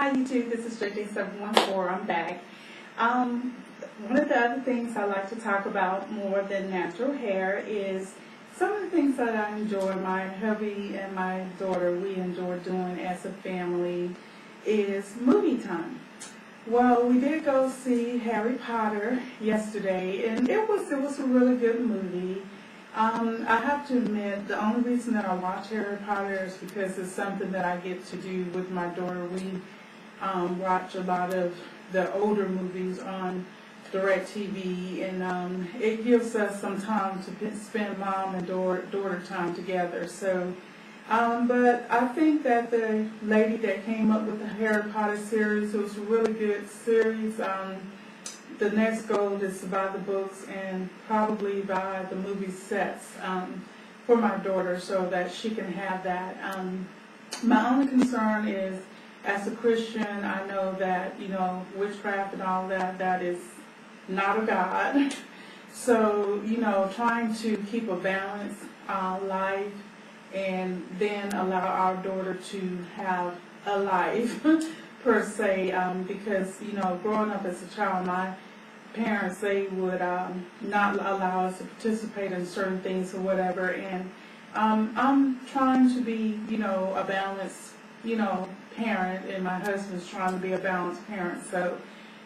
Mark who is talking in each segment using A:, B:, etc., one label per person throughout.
A: Hi YouTube, this is JJ714, I'm back. One of the other things I like to talk about more than natural hair is some of the things that I enjoy, my hubby and my daughter, we enjoy doing as a family is movie time. Well, we did go see Harry Potter yesterday, and it was a really good movie. I have to admit, the only reason that I watch Harry Potter is because it's something that I get to do with my daughter. We watch a lot of the older movies on DirecTV, and it gives us some time to spend mom and daughter time together. So, but I think that the lady that came up with the Harry Potter series, it was a really good series. The next goal is to buy the books and probably buy the movie sets for my daughter so that she can have that. My only concern is, as a Christian, I know that, witchcraft and all that, that is not of God. So, trying to keep a balanced life and then allow our daughter to have a life per se, because, growing up as a child, my parents, they would not allow us to participate in certain things or whatever, and I'm trying to be, a balanced, parent, and my husband's trying to be a balanced parent. So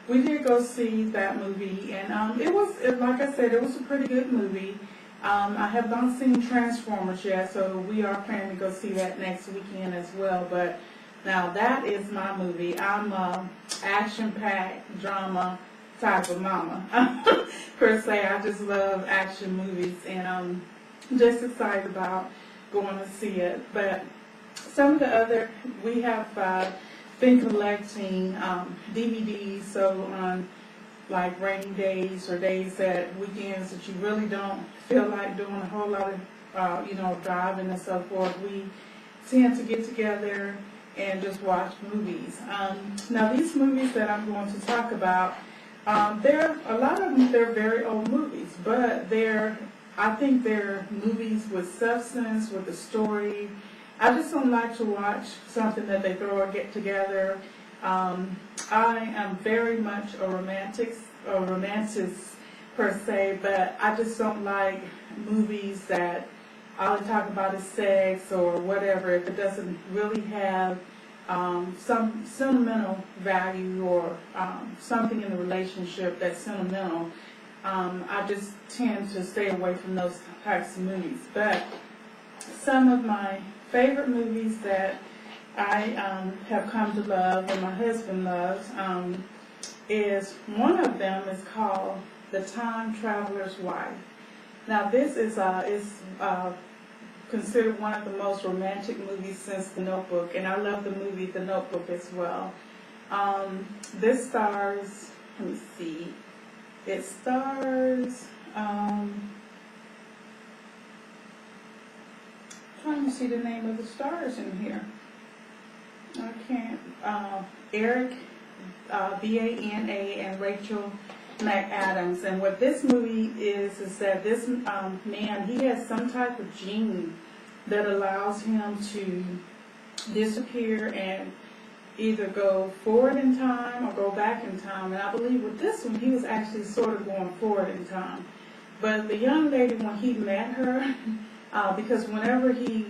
A: we did go see that movie, and it was, like I said, it was a pretty good movie. I have not seen Transformers yet, so we are planning to go see that next weekend as well. But now that is my movie. I'm a action-packed drama type of mama per se. I just love action movies, and I'm just excited about going to see it. But some of the other, we have been collecting DVDs, so on like rainy days or weekends that you really don't feel like doing a whole lot of driving and so forth, we tend to get together and just watch movies. Now these movies that I'm going to talk about, a lot of them, they're very old movies, but I think they're movies with substance, with a story. I just don't like to watch something that they throw or get together. I am very much a romanticist per se, but I just don't like movies that all they talk about is sex or whatever. If it doesn't really have some sentimental value or something in the relationship that's sentimental, I just tend to stay away from those types of movies. But some of my favorite movies that I have come to love and my husband loves is, one of them is called The Time Traveler's Wife. Now this is considered one of the most romantic movies since The Notebook, and I love the movie The Notebook as well. This stars, let me see, it stars, trying to see the name of the stars in here. I can't, Eric, Bana, and Rachel McAdams. And what this movie is that this man, he has some type of gene that allows him to disappear and either go forward in time or go back in time. And I believe with this one, he was actually sort of going forward in time. But the young lady, when he met her, because whenever he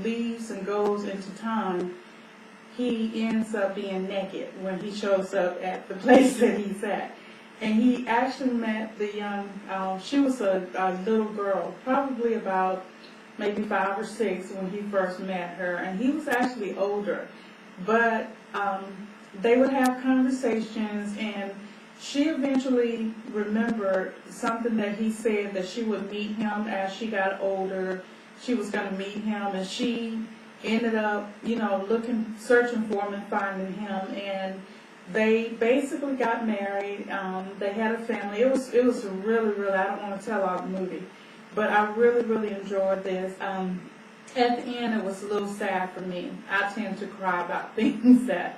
A: leaves and goes into time, he ends up being naked when he shows up at the place that he's at. And he actually met the young, she was a little girl, probably about maybe 5 or 6 when he first met her. And he was actually older. But they would have conversations, and she eventually remembered something that he said, that she would meet him as she got older. She was going to meet him, and she ended up, searching for him and finding him. And they basically got married. They had a family. It was a really, really, I don't want to tell all the movie, but I really, really enjoyed this. At the end, it was a little sad for me. I tend to cry about things that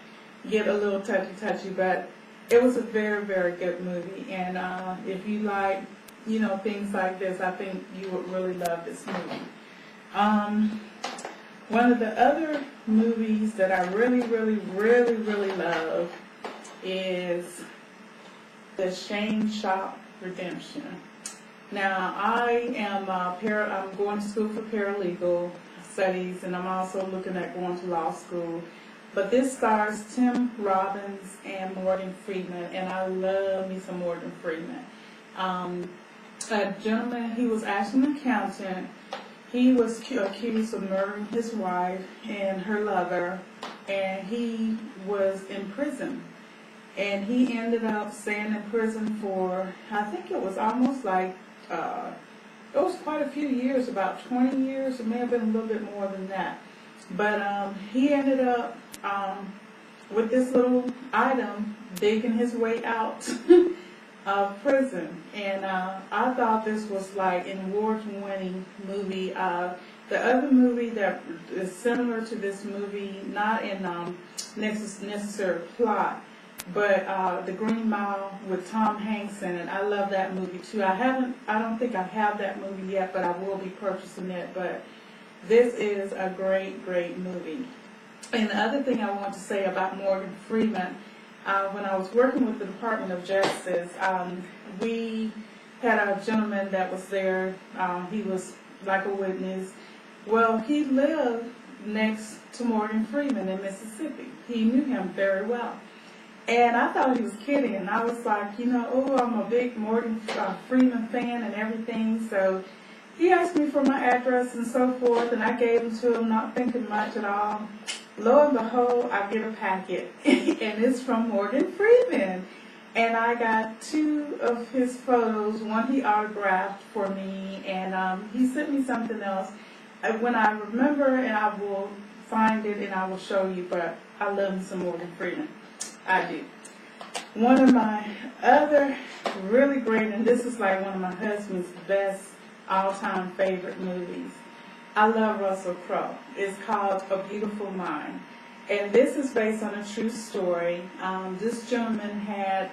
A: get a little touchy, but it was a very, very good movie. And if you like, things like this, I think you would really love this movie. One of the other movies that I really, really, really, really love is the Shawshank Redemption. Now, I'm going to school for paralegal studies, and I'm also looking at going to law school. But this stars Tim Robbins and Morgan Freeman, and I love me some Morgan Freeman. A gentleman, he was actually an accountant. He was accused of murdering his wife and her lover, and he was in prison. And he ended up staying in prison for, I think it was almost like, it was quite a few years, about 20 years. It may have been a little bit more than that. But he ended up with this little item digging his way out of prison. And I thought this was like an award-winning movie. The other movie that is similar to this movie, not in necessary plot, but The Green Mile with Tom Hanks in it. I love that movie too. I don't think I have that movie yet, but I will be purchasing it. But this is a great, great movie. And the other thing I want to say about Morgan Freeman, when I was working with the Department of Justice, we had a gentleman that was there. He was like a witness. Well, he lived next to Morgan Freeman in Mississippi. He knew him very well. And I thought he was kidding. And I was like, I'm a big Morgan Freeman fan and everything. So he asked me for my address and so forth, and I gave it to him, not thinking much at all. Lo and behold, I get a packet, and it's from Morgan Freeman. And I got 2 of his photos. One he autographed for me, and he sent me something else. When I remember, and I will find it and I will show you, but I love me some Morgan Freeman. I do. One of my other really great, and this is like one of my husband's best all-time favorite movies. I love Russell Crowe. It's called A Beautiful Mind. And this is based on a true story. This gentleman had,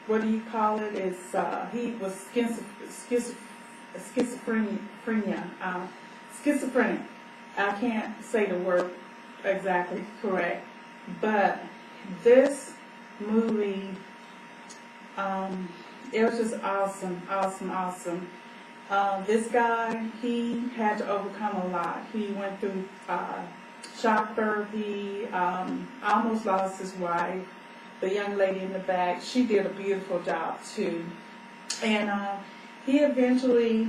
A: what do you call it? He was schizophrenic. I can't say the word exactly correct. But this movie, it was just awesome. This guy, he had to overcome a lot. He went through shock therapy, almost lost his wife. The young lady in the back, she did a beautiful job too. And he eventually,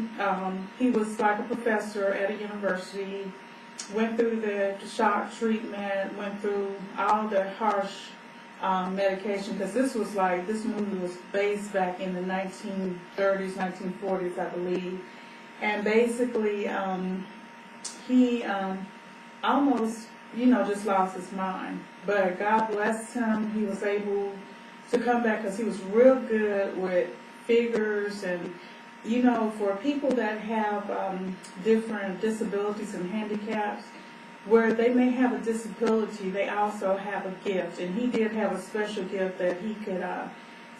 A: he was like a professor at a university, went through the shock treatment, went through all the harsh medication, because this movie was based back in the 1930s, 1940s, I believe. And basically, he almost, just lost his mind. But God blessed him. He was able to come back because he was real good with figures. And, for people that have different disabilities and handicaps, where they may have a disability, they also have a gift. And he did have a special gift that he could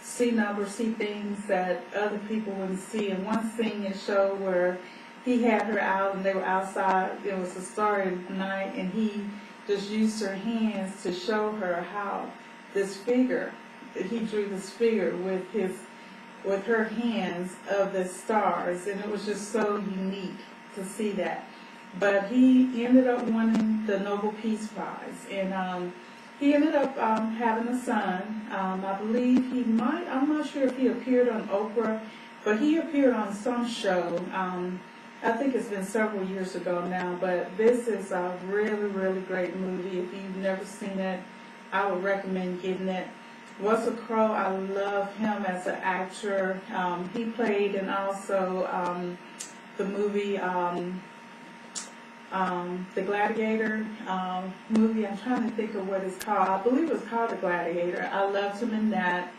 A: see numbers, see things that other people wouldn't see. And one scene it showed where he had her out and they were outside. It was a starry night, and he just used her hands to show her how this figure, he drew this figure with her hands of the stars. And it was just so unique to see that. But he ended up winning the Nobel Peace Prize, and he ended up having a son. I believe I'm not sure if he appeared on Oprah, but he appeared on some show. I think it's been several years ago now, but this is a really, really great movie. If you've never seen it, I would recommend getting it. Russell Crowe, I love him as an actor. He played in also the movie The Gladiator movie. I'm trying to think of what it's called. I believe it's called The Gladiator. I loved him in that.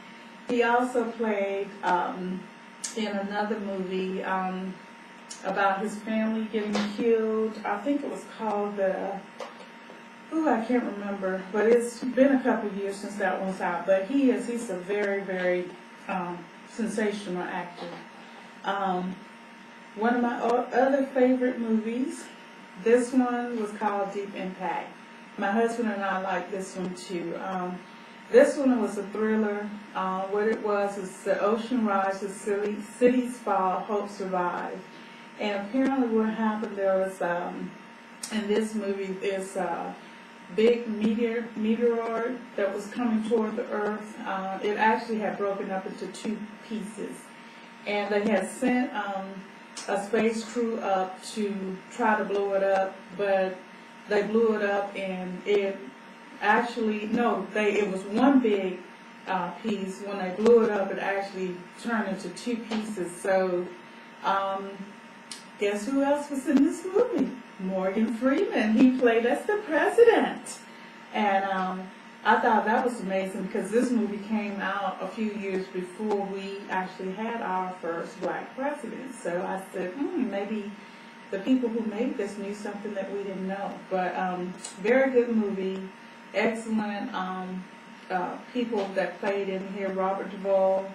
A: He also played in another movie about his family getting killed. I think it was called I can't remember, but it's been a couple of years since that one's out. But he's a very, very sensational actor. One of my other favorite movies This one was called Deep Impact. My husband and I like this one too. This one was a thriller. What it was is the ocean rises, cities fall, hope survive. And apparently what happened there was, in this movie, is a big meteor that was coming toward the earth. It actually had broken up into two pieces. And they had sent a space crew up to try to blow it up, but they blew it up and it actually, no, it was one big piece. When they blew it up, it actually turned into two pieces. So, guess who else was in this movie? Morgan Freeman. He played as the president. And I thought that was amazing because this movie came out a few years before we actually had our first black president. So I said, maybe the people who made this knew something that we didn't know. But very good movie. Excellent people that played in here. Robert Duvall,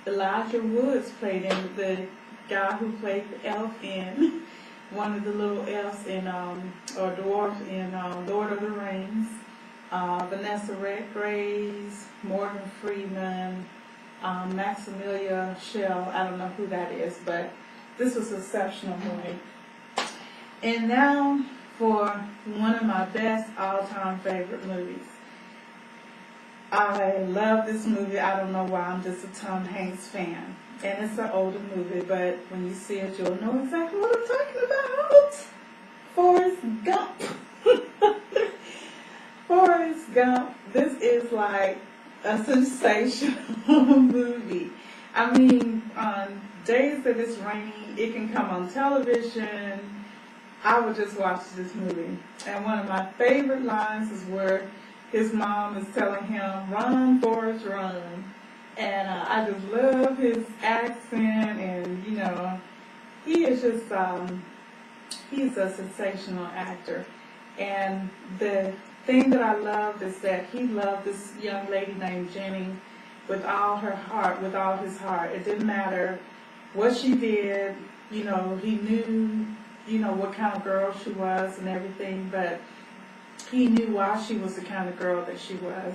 A: Elijah Woods played in, the guy who played the elf in one of the little elves in or dwarves in Lord of the Rings. Vanessa Redgrave, Morgan Freeman, Maximilia Shell. I don't know who that is, but this was an exceptional movie. And now for one of my best all-time favorite movies. I love this movie. I don't know why. I'm just a Tom Hanks fan. And it's an older movie, but when you see it, you'll know exactly what I'm talking about. Forrest Gump. Forrest Gump. This is like a sensational movie. I mean, on days that it's rainy, it can come on television. I would just watch this movie. And one of my favorite lines is where his mom is telling him, "Run, Forrest, run." And I just love his accent, and you know, he is just, he's a sensational actor. And the thing that I loved is that he loved this young lady named Jenny with all her heart, with all his heart. It didn't matter what she did, you know, he knew, you know, what kind of girl she was and everything, but he knew why she was the kind of girl that she was.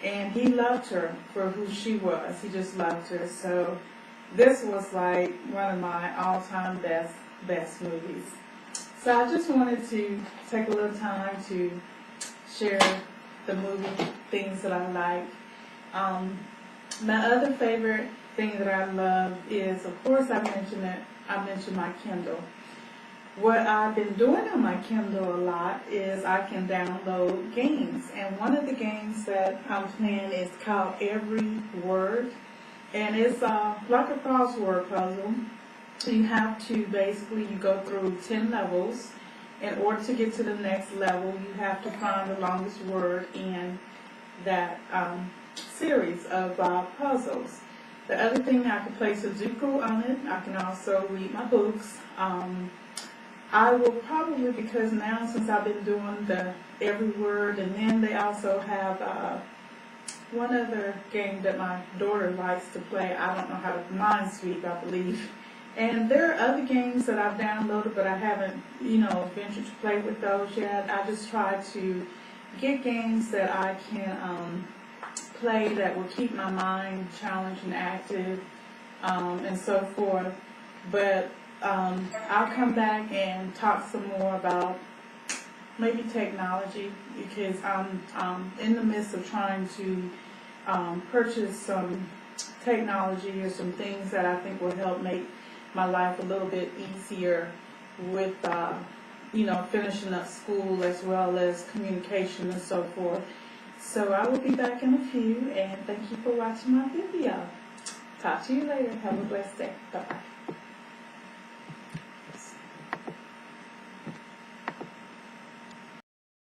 A: And he loved her for who she was. He just loved her. So this was like one of my all-time best movies. So I just wanted to take a little time to share the movie things that I like. My other favorite thing that I love is, of course, I mentioned my Kindle. What I've been doing on my Kindle a lot is I can download games. And one of the games that I'm playing is called Every Word. And it's like a crossword puzzle. You have to basically, you go through 10 levels. In order to get to the next level, you have to find the longest word in that series of puzzles. The other thing, I can play Sudoku on it. I can also read my books. I will probably, because now since I've been doing the Every Word, and then they also have one other game that my daughter likes to play. I don't know how to, Minesweep, I believe. And there are other games that I've downloaded, but I haven't, you know, ventured to play with those yet. I just try to get games that I can play that will keep my mind challenged and active, and so forth. But I'll come back and talk some more about maybe technology, because I'm in the midst of trying to purchase some technology or some things that I think will help make my life a little bit easier with, you know, finishing up school as well as communication and so forth. So I will be back in a few, and thank you for watching my video. Talk to you later. Have a blessed day. Bye-bye.